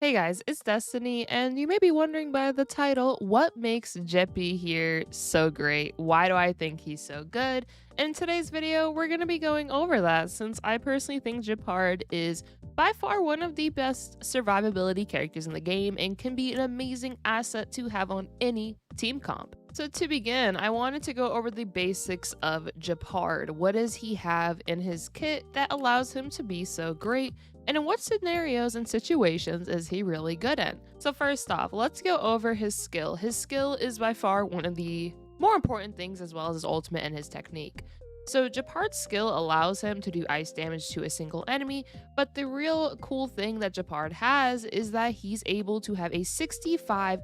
Hey guys, it's Destiny, and you may be wondering by the title, what makes Jeppy here so great? Why do I think he's so good? In today's video, we're going to be going over that since I personally think Gepard is by far one of the best survivability characters in the game and can be an amazing asset to have on any team comp. So to begin, I wanted to go over the basics of Gepard. What does he have in his kit that allows him to be so great? And in what scenarios and situations is he really good in? So first off, let's go over his skill. His skill is by far one of the more important things as well as his ultimate and his technique. So Gepard's skill allows him to do ice damage to a single enemy, but the real cool thing that Gepard has is that he's able to have a 65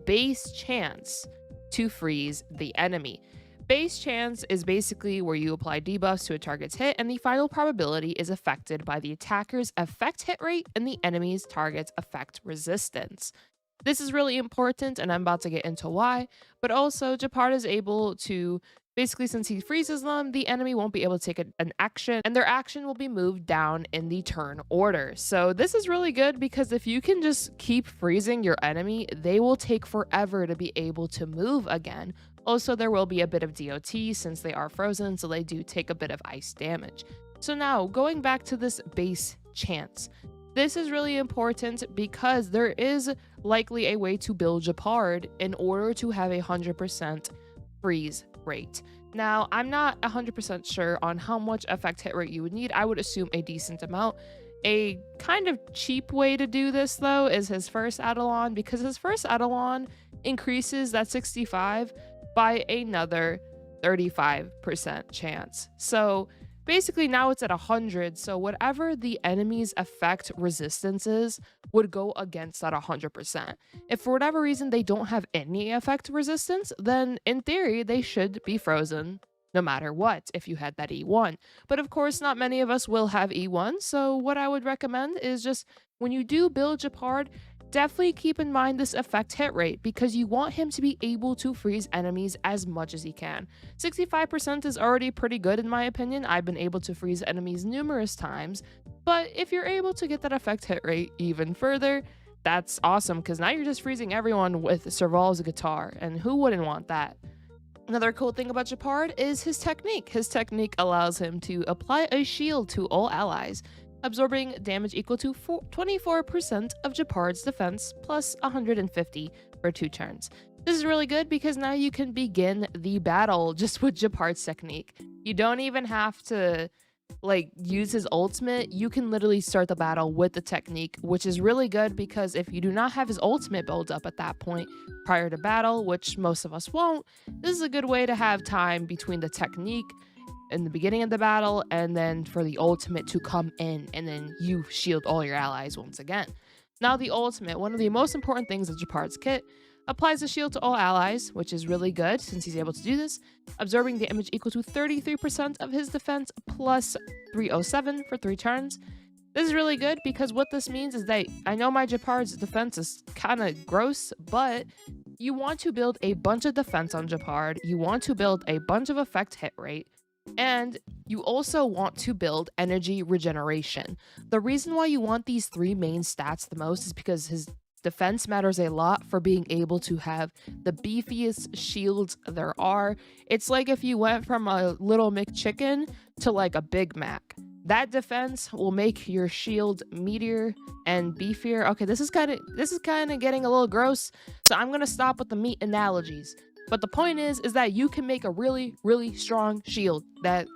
base chance to freeze the enemy. Base chance is basically where you apply debuffs to a target's hit, and the final probability is affected by the attacker's effect hit rate and the enemy's target's effect resistance. This is really important, and I'm about to get into why, but also Gepard is able to basically, since he freezes them, the enemy won't be able to take an action, and their action will be moved down in the turn order. So this is really good because if you can just keep freezing your enemy, they will take forever to be able to move again. Also, there will be a bit of DOT since they are frozen, so they do take a bit of ice damage. So now, going back to this base chance. This is really important because there is likely a way to build Gepard in order to have a 100% freeze rate. Now, I'm not 100% sure on how much effect hit rate you would need. I would assume a decent amount. A kind of cheap way to do this, though, is his first Eidolon, because his first Eidolon increases that 65 by another 35% chance. So basically now it's at 100, so whatever the enemy's effect resistance is would go against that 100%. If for whatever reason they don't have any effect resistance, then in theory they should be frozen no matter what if you had that E1. But of course, not many of us will have E1, so what I would recommend is just when you do build Gepard, definitely keep in mind this effect hit rate because you want him to be able to freeze enemies as much as he can. 65% is already pretty good in my opinion. I've been able to freeze enemies numerous times, but if you're able to get that effect hit rate even further, that's awesome because now you're just freezing everyone with Serval's guitar, and who wouldn't want that? Another cool thing about Gepard is his technique. His technique allows him to apply a shield to all allies, absorbing damage equal to 24% of Gepard's defense plus 150 for 2 turns. This is really good because now you can begin the battle just with Gepard's technique. You don't even have to use his ultimate. You can literally start the battle with the technique, which is really good because if you do not have his ultimate build up at that point prior to battle, which most of us won't, this is a good way to have time between the technique in the beginning of the battle and then for the ultimate to come in, and then you shield all your allies once again. Now the ultimate, one of the most important things of Gepard's kit, applies a shield to all allies, which is really good since he's able to do this, absorbing damage equal to 33% of his defense plus 307 for 3 turns. This is really good because what this means is that I know my Gepard's defense is kind of gross, but you want to build a bunch of defense on Gepard, you want to build a bunch of effect hit rate, and you also want to build energy regeneration. The reason why you want these 3 main stats the most is because his defense matters a lot for being able to have the beefiest shields there are. It's like if you went from a Little McChicken to like a Big Mac. That defense will make your shield meatier and beefier. Okay, this is kind of getting a little gross, so I'm gonna stop with the meat analogies. But the point is that you can make a really, really strong shield that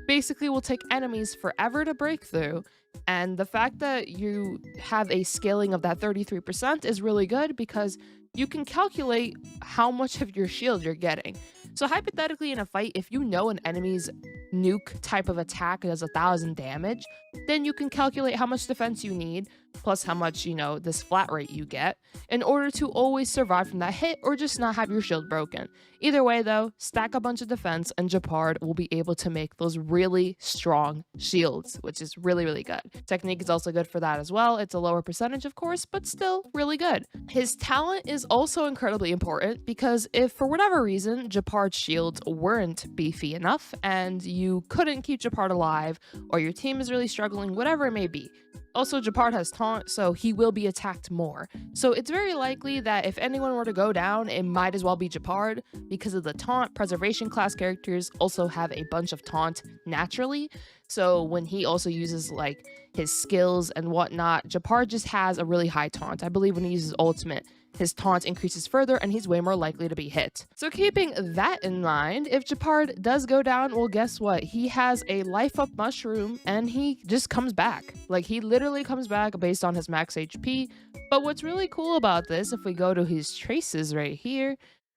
basically will take enemies forever to break through. And the fact that you have a scaling of that 33% is really good because you can calculate how much of your shield you're getting. So hypothetically in a fight, if you know an enemy's nuke type of attack does 1,000 damage, then you can calculate how much defense you need, plus how much, this flat rate you get, in order to always survive from that hit or just not have your shield broken. Either way though, stack a bunch of defense and Gepard will be able to make those really strong shields, which is really, really good. Technique is also good for that as well. It's a lower percentage, of course, but still really good. His talent is also incredibly important because if for whatever reason Gepard's shields weren't beefy enough and you couldn't keep Gepard alive or your team is really struggling, whatever it may be, Also, Gepard has taunt, so he will be attacked more. So it's very likely that if anyone were to go down, it might as well be Gepard because of the taunt. Preservation class characters also have a bunch of taunt naturally. So when he also uses like his skills and whatnot, Gepard just has a really high taunt. I believe when he uses ultimate, his taunt increases further and he's way more likely to be hit. So keeping that in mind, if Gepard does go down, well, guess what? He has a life up mushroom and he just comes back. Like, he literally comes back based on his max HP. But what's really cool about this, if we go to his traces right here,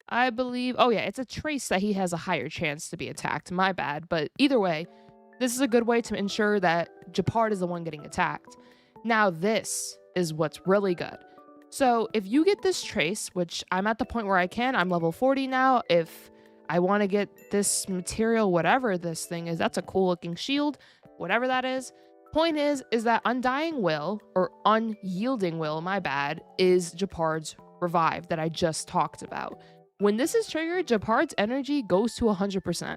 I believe, oh yeah, it's a trace that he has a higher chance to be attacked. My bad. But either way, this is a good way to ensure that Gepard is the one getting attacked. Now, this is what's really good. So if you get this trace, which I'm at the point where I'm level 40 now. If I want to get this material, whatever this thing is, that's a cool looking shield, whatever that is. Point is that Undying Will, or Unyielding Will, my bad, is Gepard's revive that I just talked about. When this is triggered, Gepard's energy goes to 100%.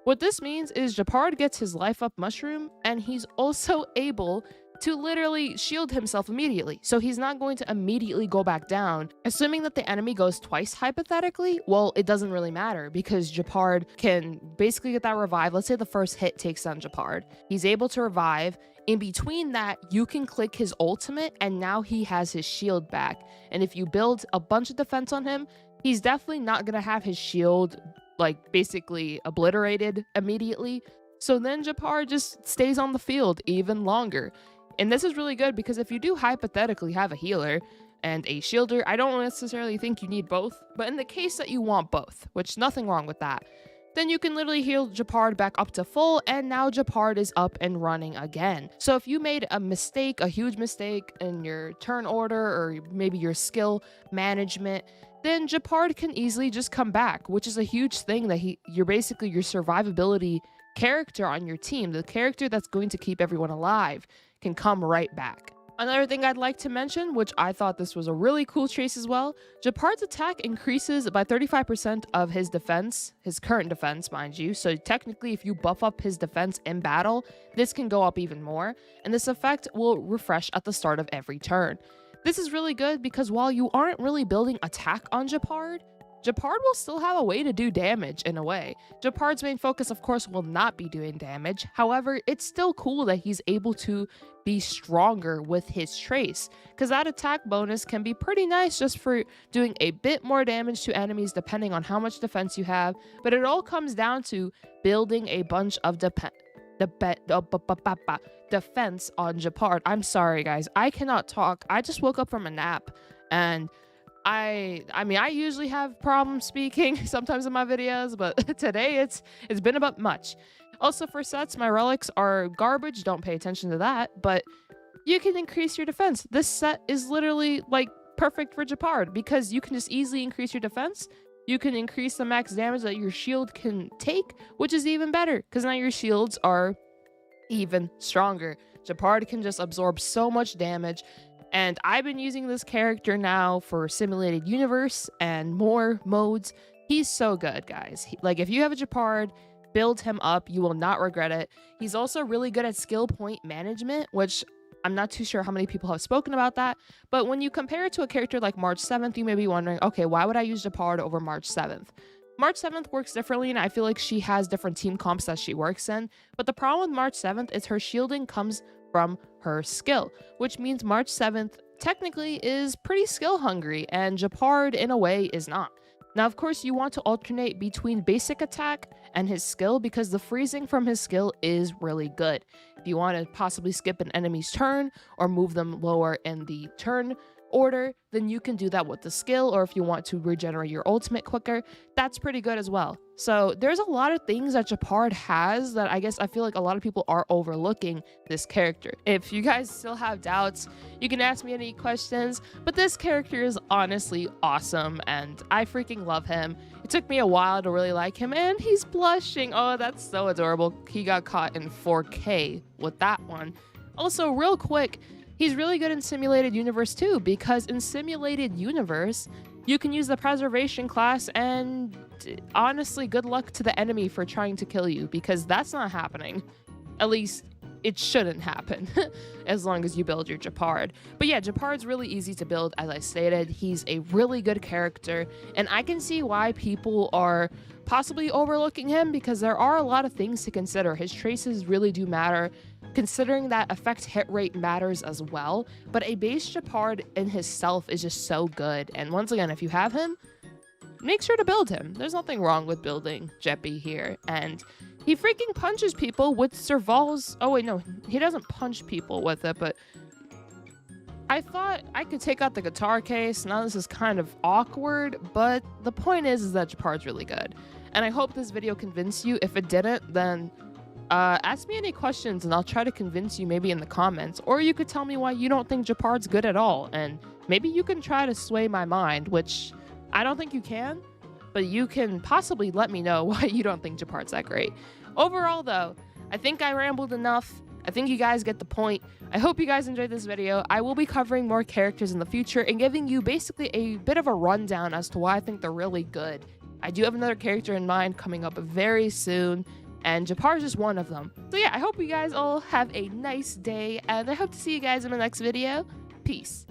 What this means is Gepard gets his life up mushroom, and he's also able to literally shield himself immediately. So he's not going to immediately go back down. Assuming that the enemy goes twice hypothetically, well, it doesn't really matter because Gepard can basically get that revive. Let's say the first hit takes down Gepard. He's able to revive. In between that, you can click his ultimate and now he has his shield back. And if you build a bunch of defense on him, he's definitely not going to have his shield like basically obliterated immediately. So then Gepard just stays on the field even longer. And this is really good because if you do hypothetically have a healer and a shielder, I don't necessarily think you need both, but in the case that you want both, which nothing wrong with that, then you can literally heal Gepard back up to full, and now Gepard is up and running again. So if you made a mistake, a huge mistake in your turn order or maybe your skill management, then Gepard can easily just come back, which is a huge thing that you're basically your survivability character on your team, the character that's going to keep everyone alive, can come right back. Another thing I'd like to mention, which I thought this was a really cool trace as well, Gepard's attack increases by 35% of his defense, his current defense, mind you. So technically, if you buff up his defense in battle, this can go up even more, and this effect will refresh at the start of every turn. This is really good because while you aren't really building attack on Gepard, Gepard will still have a way to do damage in a way. Gepard's main focus, of course, will not be doing damage. However, it's still cool that he's able to be stronger with his trace, because that attack bonus can be pretty nice just for doing a bit more damage to enemies depending on how much defense you have. But it all comes down to building a bunch of defense on Gepard. I'm sorry, guys. I cannot talk. I just woke up from a nap, and I mean, I usually have problems speaking sometimes in my videos, but today it's been a bit much. Also, for sets, my relics are garbage. Don't pay attention to that, but you can increase your defense. This set is literally like perfect for Gepard because you can just easily increase your defense. You can increase the max damage that your shield can take, which is even better because now your shields are even stronger. Gepard can just absorb so much damage. And I've been using this character now for Simulated Universe and more modes. He's so good, guys. Like, if you have a Gepard, build him up. You will not regret it. He's also really good at skill point management, which I'm not too sure how many people have spoken about that. But when you compare it to a character like March 7th, you may be wondering, okay, why would I use Gepard over March 7th? March 7th works differently, and I feel like she has different team comps that she works in. But the problem with March 7th is her shielding comes from her skill, which means March 7th technically is pretty skill hungry, and Gepard in a way is not. Now, of course, you want to alternate between basic attack and his skill because the freezing from his skill is really good. If you want to possibly skip an enemy's turn or move them lower in the turn order, then you can do that with the skill, or if you want to regenerate your ultimate quicker, that's pretty good as well. So there's a lot of things that Gepard has that I guess I feel like a lot of people are overlooking this character. If you guys still have doubts, you can ask me any questions, but this character is honestly awesome and I freaking love him. It took me a while to really like him, and he's blushing. Oh, that's so adorable. He got caught in 4K with that one. Also, real quick, he's really good in Simulated Universe too, because in Simulated Universe, you can use the Preservation class, and honestly, good luck to the enemy for trying to kill you, because that's not happening. At least it shouldn't happen as long as you build your Gepard. But yeah, Gepard's really easy to build, as I stated. He's a really good character, and I can see why people are possibly overlooking him because there are a lot of things to consider. His traces really do matter, considering that effect hit rate matters as well. But a base Gepard in himself is just so good. And once again, if you have him, make sure to build him. There's nothing wrong with building Gepard here. And he freaking punches people with Serval's... Oh, wait, no. He doesn't punch people with it, but... I thought I could take out the guitar case. Now this is kind of awkward, but the point is that Gepard's really good. And I hope this video convinced you. If it didn't, then ask me any questions and I'll try to convince you maybe in the comments. Or you could tell me why you don't think Gepard's good at all. And maybe you can try to sway my mind, which I don't think you can. But you can possibly let me know why you don't think Gepard's that great. Overall, though, I think I rambled enough. I think you guys get the point. I hope you guys enjoyed this video. I will be covering more characters in the future and giving you basically a bit of a rundown as to why I think they're really good. I do have another character in mind coming up very soon, and Gepard's just one of them. So yeah, I hope you guys all have a nice day, and I hope to see you guys in the next video. Peace.